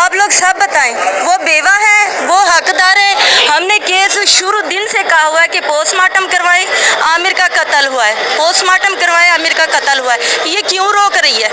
आप लोग सब बताएं, वो बेवा है, वो हकदार है। हमने केस शुरू दिन से कहा हुआ है कि पोस्टमार्टम करवाएं, आमिर का कत्ल हुआ है, पोस्टमार्टम करवाएं, आमिर का कत्ल हुआ है। ये क्यों रोक रही है?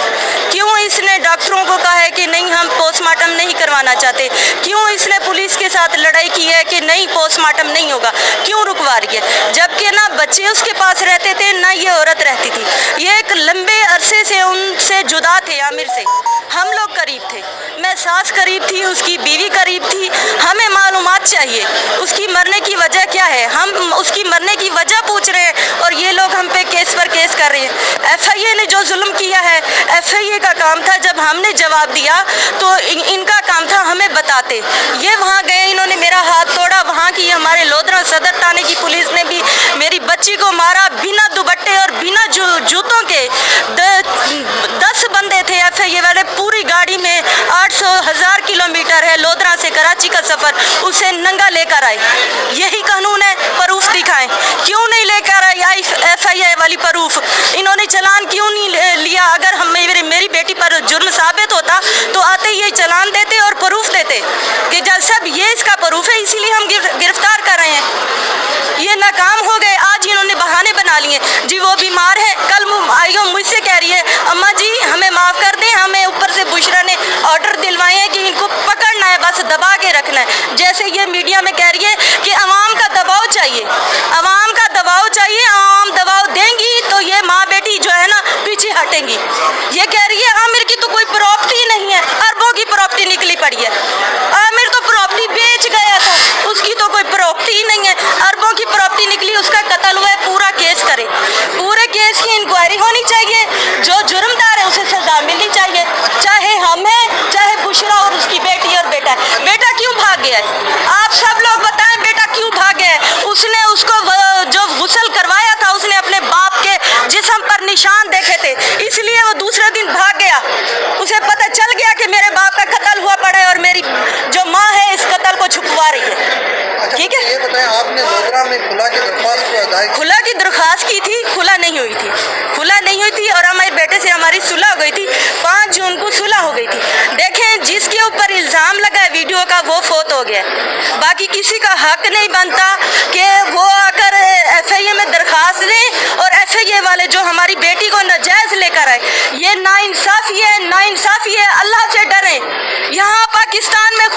क्यों इसने डॉक्टरों को कहा है कि नहीं हम पोस्टमार्टम नहीं करवाना चाहते? क्यों इसने पुलिस के साथ लड़ाई की है कि नहीं पोस्टमार्टम नहीं होगा? क्यों रुकवा रही है? जबकि ना बच्चे उसके पास रहते थे, ना ये औरत रहती थी। ये एक लंबे अरसे से उनसे जुदा थे, आमिर से। हम लोग करीब थे, मैं सास करीब थी, उसकी बीवी करीब थी। हमें मालूमात चाहिए उसकी मरने की वजह क्या है। हम उसकी मरने की वजह पूछ रहे हैं और ये लोग हम पे केस पर केस कर रहे हैं। FIA ने जो जुल्म किया है, FIA का काम था, जब हमने जवाब दिया तो इनका काम था हमें बताते। ये वहाँ गए, इन्होंने मेरा हाथ तोड़ा। वहाँ की हमारे लोधरा सदर थाने की पुलिस ने भी मेरी बच्ची को मारा बिना दुपट्टे और बिना जूतों के। 10 बंदे थे FIA वाले, पूरी गाड़ी में 800,000 किलोमीटर है लोधरा से कराची का सफर, उसे नंगा लेकर आए। यही कानून है, प्रूफ दिखाएं। क्यों नहीं लेकर आई FIA वाली प्रूफ? इन्होंने चालान क्यों नहीं लिया? अगर हम मेरी बेटी पर जुर्म साबित होता तो आते ही चालान देते और प्रूफ देते कि जब सब ये इसका प्रूफ है, इसीलिए हम गिरफ्तार कर रहे हैं। ये नाकाम हो गए। आज इन्होंने बहाने बना लिए जी वो बीमार है। कल आइयो मुझसे कह रही है अम्मा जी हमें माफ़ कर दें, हमें ऊपर से बुशरा ने ऑर्डर दिलवाए हैं कि इनको पकड़ना है, बस दबा के रखना है। जैसे ये मीडिया में कह रही है कि अवाम का दबाव चाहिए, अवाम का दबाव चाहिए, आवाम दबाव देंगी तो ये माँ बेटी जो है ना पीछे हटेंगी। ये कह रही है आमिर की तो कोई प्रॉपर्टी नहीं है, अरबों की प्रॉपर्टी निकली पड़ी है। आमिर तो प्रॉपर्टी बेच गया था, उसकी तो कोई प्रॉपर्टी ही नहीं है, अरबों की प्रॉपर्टी निकली, उसका कत्ल हुआ है। पूरा केस करे, पूरे केस की इंक्वायरी होनी चाहिए। जो जुर्मदार है उसे सजा मिलनी चाहिए, चाहे हम हैं, चाहे बुशरा और उसकी बेटी और बेटा है। बेटा क्यों भाग गया है? आप सब लोग बताएं, बेटा क्यों भाग गया है? उसने उसको जो गुस्ल करवाया था, उसने अपने बाप के जिस्म पर निशान देखे थे, इसलिए वो दूसरे दिन भाग गया। उसे पता चल गया कि मेरे बाप का कत्ल हुआ पड़ा है और मेरी जो माँ है इस कत्ल को छुपवा रही है। ठीक है, ये बताएं, आपने लोधरा में खुला की दरख्वास्त को अदायगी? खुला की दरख्वास्त की थी, खुला नहीं हुई थी, खुला नहीं हुई थी और हमारे बेटे से हमारी सुलह हो गई थी। 5 जून को सुलह हो गई थी। देखें, जिसके ऊपर इल्ज़ाम लगा है वीडियो का वो फोत हो गया। बाकी किसी का हक नहीं बनता कि वो आकर FIA में दरख्वास्त दें और FIA वाले जो हमारी बेटी को नाजायज़ लेकर आए। ये नाइंसाफ़ी है, नाइंसाफ़ी है। अल्लाह से डरें। यहाँ पाकिस्तान में